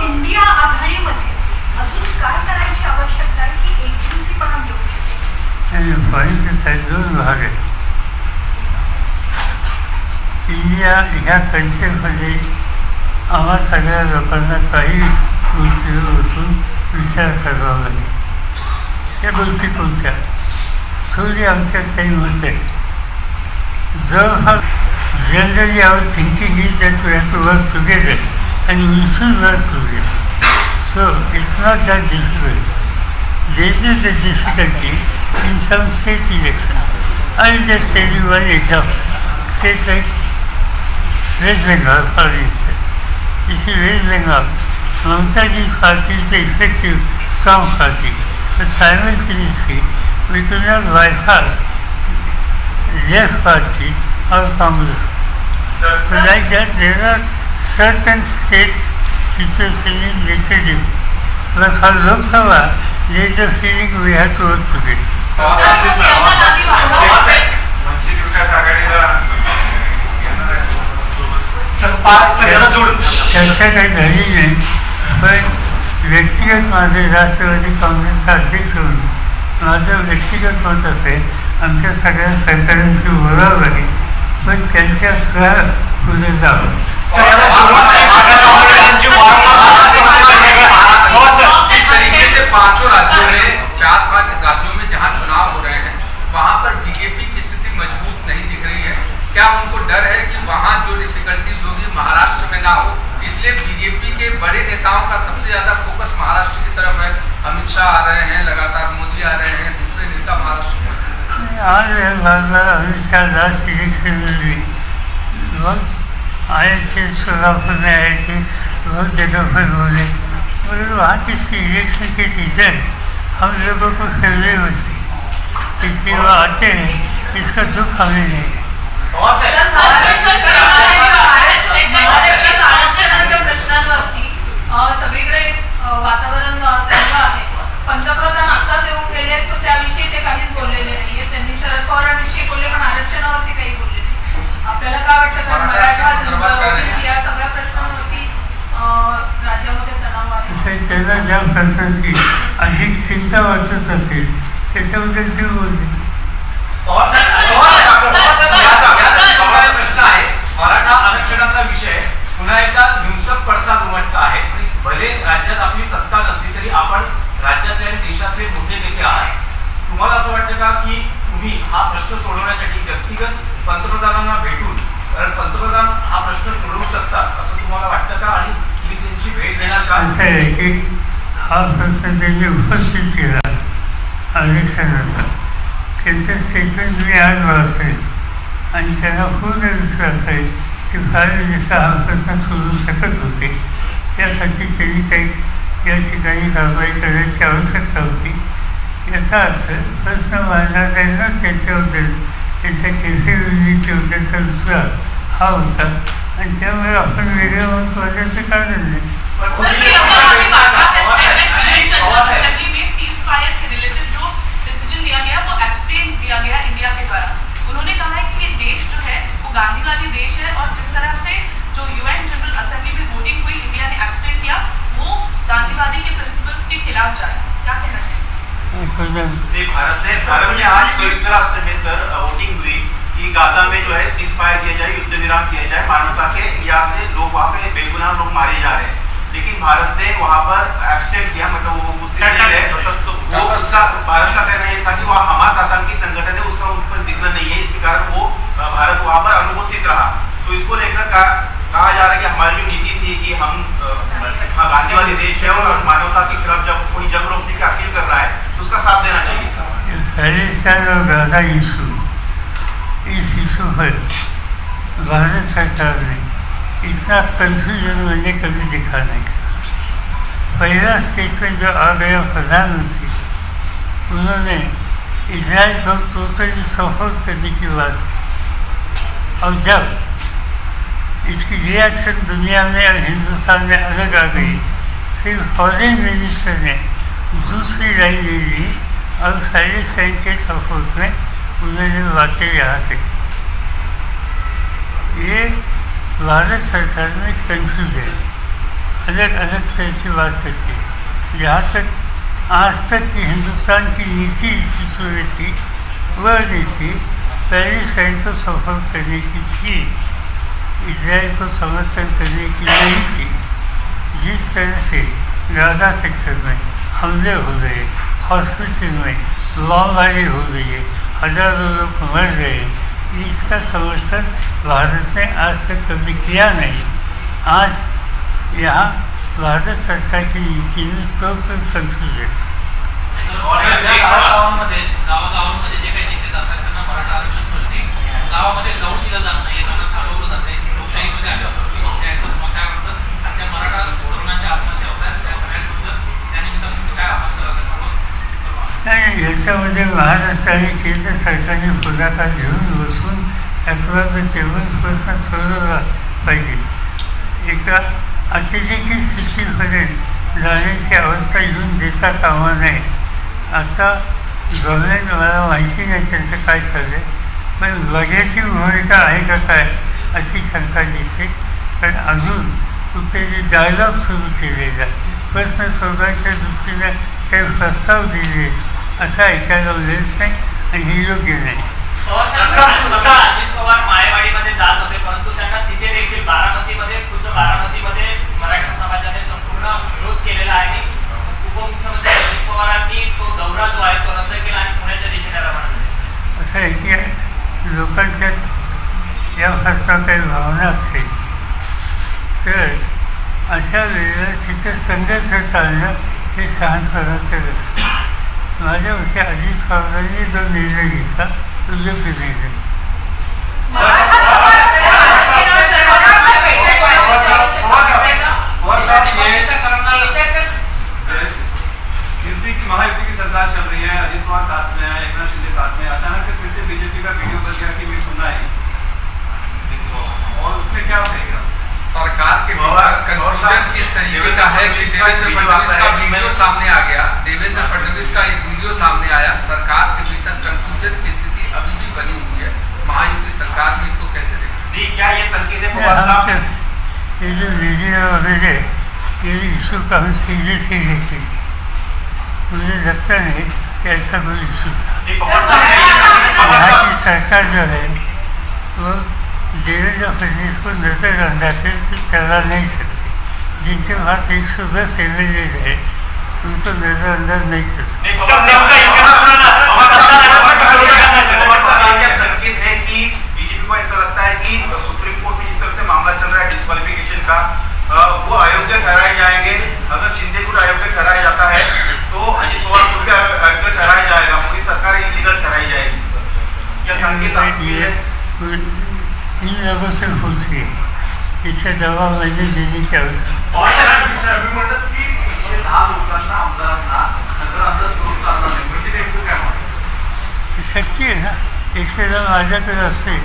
इंडिया आघाडीमध्ये अजून काय करायची आवश्यकता आहे की एकजुटीपणा मिळवू शकते? पॉईंट साहेब 2 भाग आहेत. इंडिया ह्या कन्सेप्टमध्ये आम्हा सगळ्या लोकांना काही गोष्टी बसून विचार करावा लागेल. त्या गोष्टी कोणत्या? थोडी आमच्यात काही मत आहेत. Generally our thinking is that we have to work together and we should work together. So it's not that difficult. There is a difficulty in some state elections. I will just tell you one example. State like West Bengal, for instance. You see, West Bengal, Mamataji's party is an effective, strong party, but simultaneously we could not bypass left parties or Congress. So like that, there are certain states situations in little, but for Lok Sabha, there is a feeling we have to work together. चर्चा काही झाली नाही, पण व्यक्तिगत माझे राष्ट्रवादी काँग्रेसचा अध्यक्ष म्हणून माझं व्यक्तिगत मत असेल, आमच्या सगळ्या सहकार्यांशी बोलावं लागेल, पण त्यांच्या सह पुढे जावं. जिस तरीके से 5 राज्यों में 4-5 राज्यों में जहां चुनाव हो रहे हैं, वहां पर बीजेपी की स्थिति मजबूत नहीं दिख रही है. क्या उनको डर है कि वहां जो डिफिकल्टीज होगी महाराष्ट्र में ना हो, इसलिए बीजेपी के बड़े नेताओं का सबसे ज्यादा फोकस महाराष्ट्र की तरफ है? अमित शाह आ रहे हैं, लगातार मोदी आ रहे हैं, दूसरे नेता महाराष्ट्र में आज बार अमित शाह लास्ट इलेक्शन में भी बहुत आए थे, सोलापुर में आए थे, बहुत जगह पर बोले, मगर वहाँ के इलेक्शन के रिजल्ट हम लोगों को फेवरेबल होते, इसलिए वो आते हैं. इसका दुख हमें नहीं है. सगळीकडे वातावरण चांगलं आहे. पंतप्रधान आताच येऊन गेले, तो त्याविषयी ते काहीच बोललेले नाहीये. त्यांनी शरद पवारांविषयी बोलले, पण आरक्षणावरती काही बोलले नाही. आपल्याला काय वाटतं, कारण मराठा ओबीसी या सगळ्या प्रश्नांवरती राज्यामध्ये तणाव आहे. त्याला ज्या प्रश्नांची अधिक चिंता वाटत असेल त्याच्याबद्दल ते बोलले. प्रश्न आहे मराठा आरक्षणाचा विषय. पुन्हा एकदा हिंसक पडसाद उमटला आहे. भले राज्यात आपली सत्ता नसली तरी आपण राज्यातले आणि देशातले मोठे नेते आहात. तुम्हाला असं वाटतं का की तुम्ही हा प्रश्न सोडवण्यासाठी व्यक्तिगत पंतप्रधानांना भेटून, कारण पंतप्रधान हा प्रश्न सोडवू शकतात असं तुम्हाला वाटतं का, आणि तुम्ही त्यांची भेट घेणार का? असं आहे की हा प्रश्न त्यांनी उपस्थित केला अध्यक्षांचा. त्यांचं स्टेटमेंट तुम्ही आज वाचेल आणि त्यांना पूर्ण विश्वास आहे की फार दिवसा हा प्रश्न सोडू शकत होते. त्यासाठी त्यांनी काही या ठिकाणी कारवाई करण्याची आवश्यकता होती. याचा अर्थ प्रश्न मांडणाऱ्यांनाच त्याच्याबद्दल त्यांच्या केफेबिलिटीबद्दलचा विश्वास हा होता आणि त्यामुळे आपण वेगळं मत वाढण्याचं कारण नाही. उन्होंने कहा है कि ये देश जो है वो गांधीवादी देश है और जिस तरह से जो यूएन जनरल असेंबली में वोटिंग हुई इंडिया ने एब्सटेन किया वो गांधीवादी के प्रिंसिपल्स के खिलाफ जाए. क्या कहना चाहिए? भारत में आज संयुक्त राष्ट्र में सर वोटिंग हुई कि गाजा में जो है सीज फायर किया जाए, युद्ध विराम किया जाए, मानवता के लिहाज से लोग वहाँ पे बेगुनाह लोग मारे जा रहे हैं. लेकिन भारत ने वहाँ पर एब्सटेन किया, मतलब वो मुस्लिम लीग है, वो उसका भारत का कहना ये था कि वह हमास आतंकी संगठन है, उसका उन पर जिक्र नहीं है, इसके कारण वो भारत वहाँ पर अनुपस्थित रहा. तो इसको लेकर कहा जा रहा है कि हमारी जो नीति थी कि हम गांधीवादी देश है और मानवता की तरफ जब कोई जंग रोकने की अपील कर रहा है तो उसका साथ देना चाहिए. पैलेस्टाइन और गाजा इशू, इस इशू पर भारत सरकार ने इतना कन्फ्यूजन मैंने कभी दिखा नहीं था. पहला स्टेटमेंट जो आ गया प्रधानमंत्री, उन्होंने इजराइल को टोटली सपोर्ट करने की बात की और जब इसकी रिएक्शन दुनिया में और हिंदुस्तान में अलग आ गई, फिर फॉरेन मिनिस्टर ने दूसरी लाइन ले ली और पैलेस्टाइन के सपोर्ट में उन्होंने बातें यहाँ की. ये भारत सरकार में कन्फ्यूजन अलग अलग तरह की बात करती है. जहाँ तक आज तक की हिंदुस्तान की नीति इस विषय में थी, वह नीति पैलेस्टाइन को सपोर्ट करने की थी, इजराइल को समर्थन करने की नहीं थी. जिस तरह से गाजा सेक्टर में हमले हो रहे, हॉस्पिटल में बमबारी हो रही है, हजारों लोग मर रहे, इसका समर्थन भारत ने आज तक कभी किया नहीं. आज यहाँ भारत सरकार की नीति में टोटल कन्फ्युजन. गावागावांमध्ये जे काही नेते जातात त्यांना मराठा आरक्षण प्रश्नी गावामध्ये जाऊन दिलं जात नाही, त्यांना चालवलं जाते. लोकशाहीमध्ये अशा गोष्टी होत्या आहेत. मग काय म्हणतात त्या मराठा तरुणांच्या आत्महत्या होत आहेत, त्या सगळ्यांबद्दल त्यानिमित्तानं तुम्ही काय आवाहन कराल? नाही, याच्यामध्ये महाराष्ट्र आणि केंद्र सरकारने पुढाकार घेऊन बसून याच्यावर टेबल प्रश्न सोडवला पाहिजे. एका अतिरेकी स्थितीपर्यंत जाण्याची अवस्था येऊन देता कामा नये. आता गव्हर्नमेंट, मला माहिती नाही त्यांचं काय चाललं आहे, पण बघ्याची भूमिका आहे का काय अशी शंका दिसते. कारण अजून कुठेतरी डायलॉग सुरू केलेला, प्रश्न सोडवायच्या दृष्टीने काही प्रस्ताव दिले असं ऐकायला मिळत नाही आणि हे योग्य नाही. अजित पवार माळेवाडीमध्ये जात होते, परंतु त्यांना तिथे देखील बारामतीमध्ये खुद्द बारामतीमध्ये मराठा समाजाने संपूर्ण विरोध केलेला आहे. उपमुख्यमंत्री अजित पवारांनी तो दौरा जो आहे तो रद्द केला आणि पुण्याच्या दिशेने रवाना झाले. असं आहे की लोकांच्या या प्रश्नात काही भावना असतील तर अशा वेळेला तिथे संघर्ष टाळणं हे शहाणपणाचं असतं. माझ्या मते अजित पवारांनी जो निर्णय घेतला तो योग्य निर्णय. महायुति की सरकार चल रही है, अजित पवार साथ में है, एकनाथ शिंदे साथ में, अचानक से फिर से बीजेपी का वीडियो बन गया कि मैं सुनना है और उसमें क्या कहेगा? सरकार के कन्फ्यूजन इस तरीके का है कि देवेंद्र फडणवीस का वीडियो सामने आ गया, देवेंद्र फडणवीस का एक वीडियो सामने आया. सरकार के भीतर कन्फ्यूजन की स्थिति अभी भी बनी हुई है. महायुति सरकार में इसको कैसे देखते? क्या ये संकेत है? ये जो वीडियो वगैरह ये इशू का हम सीरियसली लेते हैं. मुझे लगता नहीं कि ऐसा कोई इशू था. यहाँ की सरकार जो है वो देवेंद्र फडणवीस को नजरअंदाज करके चला नहीं सकती. जिनके पास 110 MLA है उनको नजरअंदाज नहीं कर सकते. संकेत है कि बीजेपी को ऐसा लगता है कि सुप्रीम कोर्ट में जिस तरह से मामला चल रहा है डिस्क्वालिफिकेशन का, वो अयोग्य ठहराए जाएंगे. अगर शिंदे को अयोग्य ठहराया जाता इन लोगों से पूछिए, इसका जवाब मुझे देने की आवश्यकता। मी म्हणतात की 10 लोकांना आमदारांना नगर अंदाज करून चालणार नाही, म्हणजे नेमकं काय म्हणतात? शक्य आहे ना, एकशे जण माझ्याकडे असते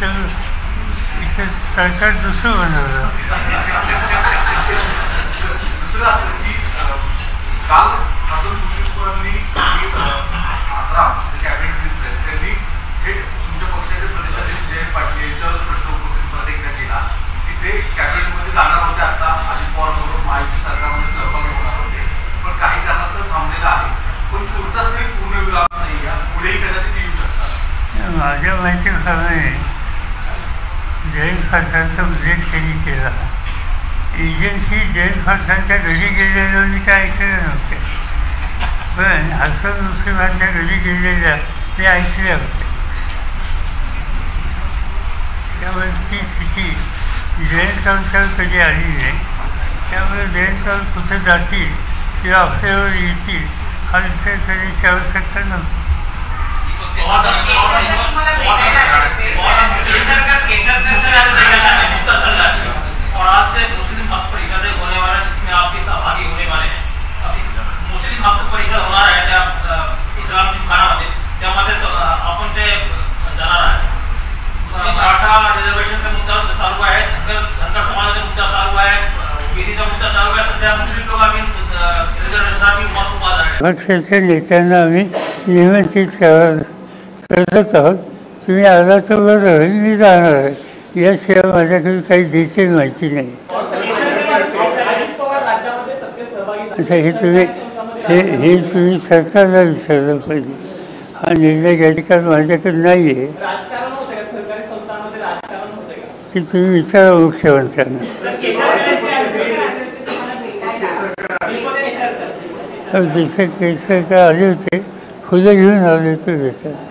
तर इथे सरकार दुसरं बनवलं. दुसरं असं की काल हसन मुश्रीफांनी कॅबिनेट मिनिस्टर त्यांनी हे तुमच्या पक्षाचे प्रदेशाध्यक्ष जयंत पाटील यांच्यावर प्रश्न उपस्थित परत एकदा केला की ते कॅबिनेटमध्ये जाणार होते, आता अजित पवार बरोबर महायुती सरकारमध्ये सहभागी होणार होते, पण काही कारणास्तव थांबलेलं आहे. पण तुर्तास तरी पूर्ण विराम नाही, या पुढेही कदाचित येऊ शकतात. माझ्या माहितीप्रमाणे जयंत पाटलांचा उल्लेख त्यांनी केला. एजन्सी जयंत पाटलांच्या घरी गेलेल्या मी काय ऐकलेलं नव्हते, पण हसन मुश्रीफांच्या घरी गेलेल्या मी ऐकल्या होत्या. त्यामुळे ती स्थिती जयंत सावंतांवर कधी आली नाही. त्यामुळे जयंत सावंत कुठे जातील किंवा आपल्यावर येतील हा विचार करण्याची आवश्यकता नव्हती. और आज से मुस्लिम हक परिषद होने वाला है, जिसमें आप भी सहभागी होने वाले हैं. मुस्लिम हक परिषद होणार आहे त्या इस्लाम जिमखानामध्ये, त्यामध्ये आपण ते जाणार आहे. मराठा रिझर्वेशनचा मुद्दा चालू आहे, धनगर समाजाचा मुद्दा चालू आहे, ओबीसीचा मुद्दा चालू आहे. सध्या मुस्लिम लोक आम्ही रिझर्वेशनसाठी मत उभा झाले. पक्षाच्या नेत्यांना आम्ही निमंत्रित करत आहोत. तुम्ही आला तर बरं होईल, मी जाणार आहे. याशिवाय माझ्याकडे काही डिटेल माहिती नाही. अच्छा, हे तुम्ही सरकारला विचारलं पाहिजे. हा निर्णय घ्यायचा कारण माझ्याकडे नाही आहे, ते तुम्ही विचारा मुख्यमंत्र्यांना. जसं केसर का आले होते, फुलं घेऊन आले होते देशात.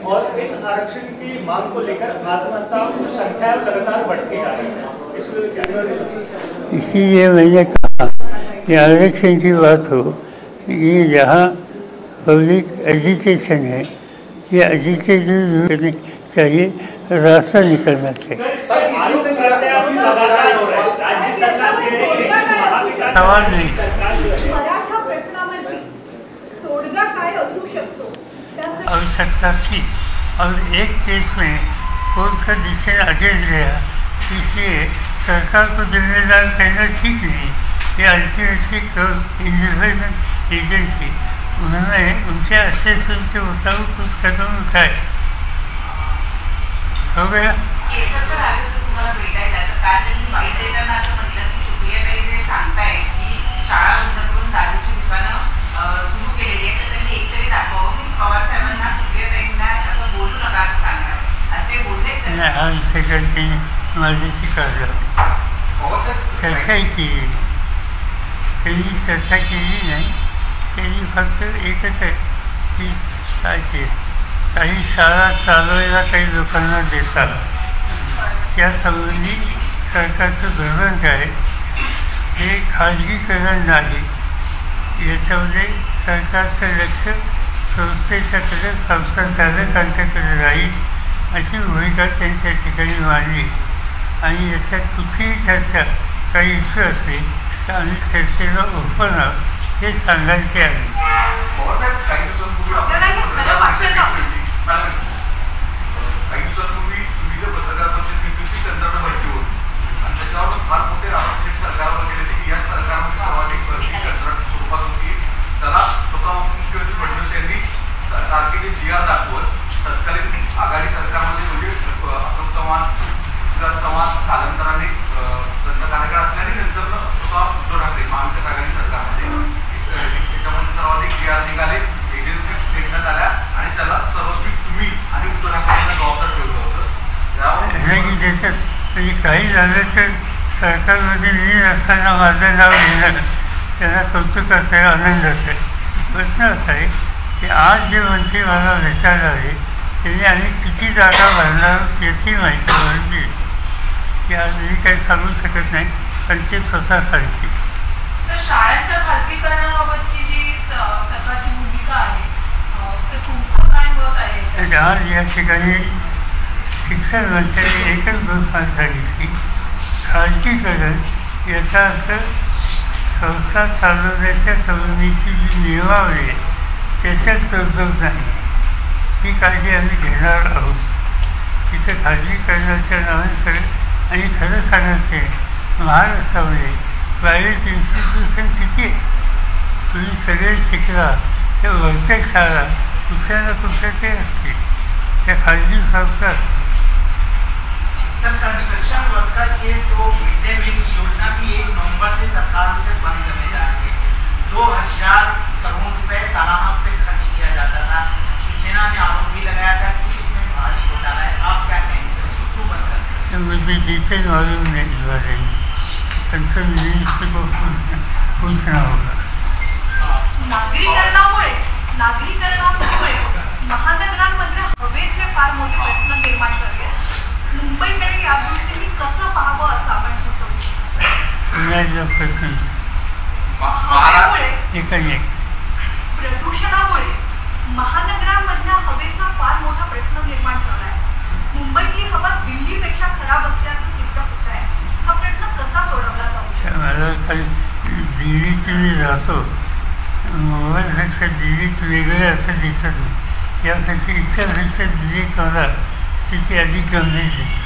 और इस आरक्षण की मांग को लेकर आत्महत्याओं की संख्या लगातार बढ़ती जा रही है. इसीलिए मैंने कहा कि आरक्षण की बात हो, ये जहाँ पब्लिक एजिटेशन है, ये एजिटेशन करनी चाहिए, रास्ता निकलना चाहिए. सवाल नहीं. आवश्यकता थी और एक केस में कोर्ट का डिसीजन अगेंस्ट गया, इसलिए सरकार को जिम्मेदार कहना ठीक नहीं. ये अल्टीमेटली क्लोज इंडिपेंडेंट एजेंसी, उन्होंने उनके असेसमेंट के मुताबिक कुछ कदम उठाए. हो गया. हा विषय करते माझ्याशी कळलं. चर्चाही केली, त्यांनी चर्चा केली नाही. त्यांनी फक्त एकच आहे की काय ते काही शाळा चालवायला काही लोकांना देतात, त्यासंबंधी सरकारचं धोरण काय, हे खाजगीकरण नाही. याच्यामध्ये सरकारचं लक्ष संस्थेच्याकडे, संस्था चालकांच्याकडे राहील अशी भूमिका त्यांच्या ठिकाणी मांडली. आणि याच्यात कुठलीही चर्चा काही इश्यू असले तर आम्ही चर्चेला ओपन आहोत हे सांगायचे आहे. काही दिवसांपूर्वी तुम्ही जे पत्रकार परिषद घेतली ती तंत्रज्ञान भरती होती आणि त्याच्यावर फार मोठे आरोप सरकारवर केले की या सरकारमध्ये सर्वाधिक भरती कंत्राट स्वरूपात होती. त्याला स्वतः मुख्यमंत्री फडणवीस यांनी तारखेचे GR दाखवत तत्कालीन आघाडी सरकारमध्ये म्हणजे अशोक चव्हाण, पृथ्वीराज चव्हाण कालांतराने दंडकार्याकडे असल्याने नंतर स्वतः उद्धव ठाकरे महाविकास आघाडी सरकारमध्ये त्याच्यामध्ये सर्वाधिक GR निघाले, एजन्सी नेमण्यात आल्या आणि त्याला सर्वस्वी तुम्ही आणि उद्धव ठाकरेंना जबाबदार ठेवलं होतं. त्याच्यात म्हणजे काही झालं तर सरकारमध्ये मी असताना माझं नाव घेणं त्यांना कौतुक करता आनंद असेल. प्रश्न असा आहे की आज जे मंत्री मला भेटायला आले त्यांनी आणि किती जागा भरणार याची माहिती भरली की आज मी काही सांगू शकत नाही, पण ते स्वतः सांगते. सर, शाळांच्या खाजगीकरणाबाबतची जी सरकारची भूमिका आहे, ते तुमचं काय मत आहे? आज या ठिकाणी शिक्षण मंत्र्यांनी एकच गोष्ट सांगितली, खाजगीकरण याचा अर्थ संस्था चालवण्याच्या सवलतीची जी नियमावली आहे त्याच्यात तडजोड नाही. ही काळजी आम्ही घेणार आहोत. तिथं खाजगीकरणाच्या नावाने सगळं, आणि खरं सांगायचं महाराष्ट्रामध्ये प्रायव्हेट इन्स्टिट्यूशन किती आहे? तुम्ही सगळे शिकला त्या वैद्यक शाळा कुठल्या ना कुठल्या ते असतील, त्या खाजगी संस्था. सर, कंस्ट्रक्शन वर्कर के जो मिड डे मील की योजना भी 1 नवंबर से सरकार से बंद करने जा रही है. 2000 करोड़ रुपए सालाना उस पर खर्च किया जाता था. शिवसेना ने आरोप भी लगाया था कि इसमें भारी घोटाला है. आप क्या कहेंगे सर, इसको क्यों बंद करते हैं? मुझे डिटेल मालूम नहीं इस बारे में, कंसर्न मिनिस्टर को पूछना होगा. नागरीकरणामुळे महानगरांमध्ये हवेचे फार मोठे प्रश्न निर्माण झाले. मुंबईकडे या दृष्टीने कसं पाहावं असं आपण सुचवतो. प्रश्न हवेमुळे प्रदूषणामुळे महानगरांमधल्या हवेचा फार मोठा प्रश्न निर्माण झाला आहे. मुंबईतली हवा दिल्लीपेक्षा खराब असल्याचं सिद्ध होत आहे. हा प्रश्न कसा सोडवला जाऊ शकतो? मला काही दिल्लीत मी राहतो, मुंबईपेक्षा दिल्लीत वेगळं असं दिसत नाही. यापेक्षा इतक्यापेक्षा दिल्लीत मला स्थिती अधिक गंभीर दिसते.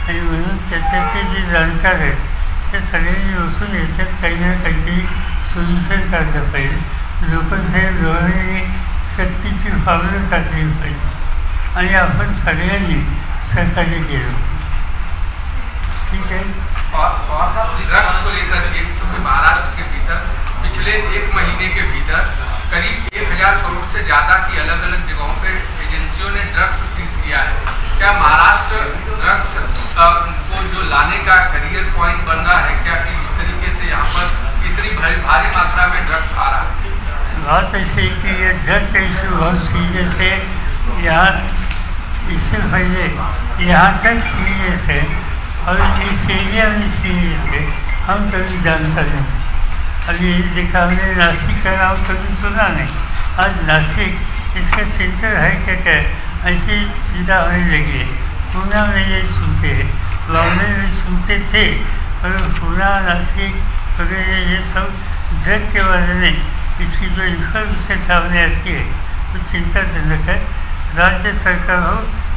आणि म्हणून त्याच्याचे जे जाणकार आहेत त्या सगळ्यांनी बसून याच्यात काही ना काहीतरी सोल्युशन काढलं पाहिजे. लोकशाही धोरणाने सक्तीची पावलं टाकली पाहिजे आणि आपण सगळ्यांनी सहकार्य केलं. ठीक है. और ड्रग्स को लेकर के तो महाराष्ट्र के भीतर पिछले 1 महीने के भीतर करीब 1000 करोड़ से ज़्यादा की अलग अलग जगहों पे एजेंसियों ने ड्रग्स सीज किया है. क्या महाराष्ट्र ड्रग्स को जो लाने का करियर पॉइंट बन रहा है क्या, कि इस तरीके से यहाँ पर इतनी भारी मात्रा में ड्रग्स आ रहा है? बात ऐसी है कि ये ड्रग का इशू बहुत सीरियस है. यहाँ इससे पहले यहाँ तक सीरियस है और इस एरिया में सीरियस है, हम कभी जानता नहीं. अभी देखा हमने नासिक का नाम कभी सुना नहीं. आज नासिक इसका सेंटर है क्या क्या, ऐसी चिंता होने लगी है. पूना में ये सुनते हैं, बॉम्बे में सुनते थे, पर पूना नासिक वगैरह ये सब ड्रग के बारे में इसकी जो इन्फॉर्मेशन सामने आती है वो चिंताजनक है. राज्य सरकार हो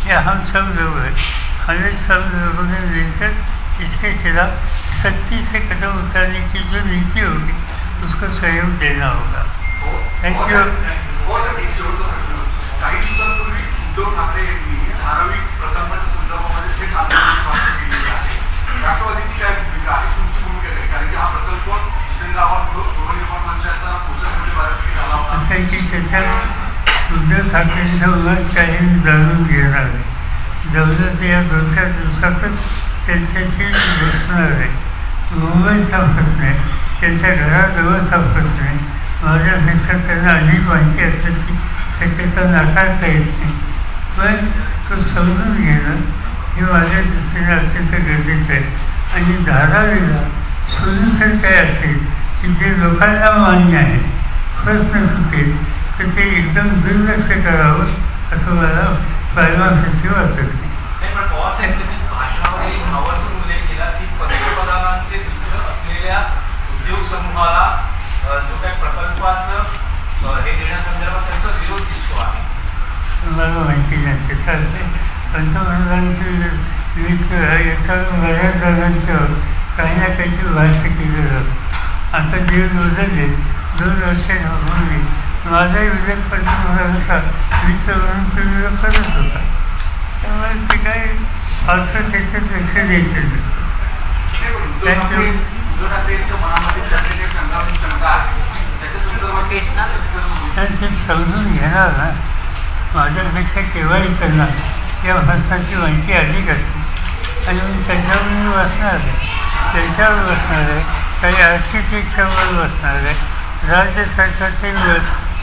या हम सब लोग हैं, हमें सब लोगों ने मिलकर इसके खिलाफ सख्ती से कदम उठाने की जो नीति होगी उसको सहयोग देना होगा. Thank you. काही दिवसांपूर्वी उद्धव ठाकरे यांनी धारावी प्रकल्पाच्या संदर्भामध्ये थेट आंदोलनाची केलेली आहे. राष्ट्रवादीची काय भूमिका आहे, तुमची भूमिका काय, कारण की हा प्रकल्प गावात गृहनिर्माण मंचाचा प्रोसेसमध्ये बऱ्यापैकी झाला होता. असं आहे की त्याच्यात उद्धव ठाकरेंचं मत काही जाणून घेणार आहे. जवळच या 2-4 दिवसातच त्यांच्याशी बसणार आहे. मुंबईचा प्रश्न आहे, त्यांच्या घराजवळचा प्रश्न आहे. माझ्यापेक्षा त्यांना अधिक माहिती असल्याची शक्यता नाकारता येत नाही, पण तो समजून घेणं हे माझ्या दृष्टीने अत्यंत गरजेचं आहे. आणि धारावीला सोल्युशन काय असेल की जे लोकांना मान्य आहे, प्रश्न सुटेल, तर ते एकदम दुर्लक्ष करावं असं मला प्रायमाफेची वाटत नाही. पण पवार साहेबांनी भाषणामध्ये आवर्जून उल्लेख केला की पंतप्रधानांचे मित्र असलेल्या उद्योग समूहाला जो काही प्रकल्पाचं हे देण्यासंदर्भात त्यांचा विरोध दिसतो आहे. मला माहिती नसते चालते. पंतप्रधानांचे मित्र याच्यावर बऱ्याच जणांचं काही ना काहीची भाष्य केलं जातं. आता दिवस बदलले, 2 वर्ष होऊन माझाही विरोध पंतप्रधानांचा मित्र म्हणून तो विरोध करत होता. त्यामुळे ते काही फारसं त्याच्यात लक्ष द्यायचं नसतं. थँक्यू. ते समजून घेणार ना, माझ्यापेक्षा केव्हाही त्यांना या भाषाची माहिती अधिक असते आणि मी त्याच्यावर बसणार आहे, त्यांच्यावर बसणार आहे, काही आर्किटेक्टच्यावर बसणार आहे. राज्य सरकारचे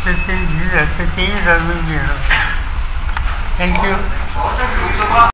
तर ते दिलं तर तेही जाणून घेणार. Thank you. लोकसभा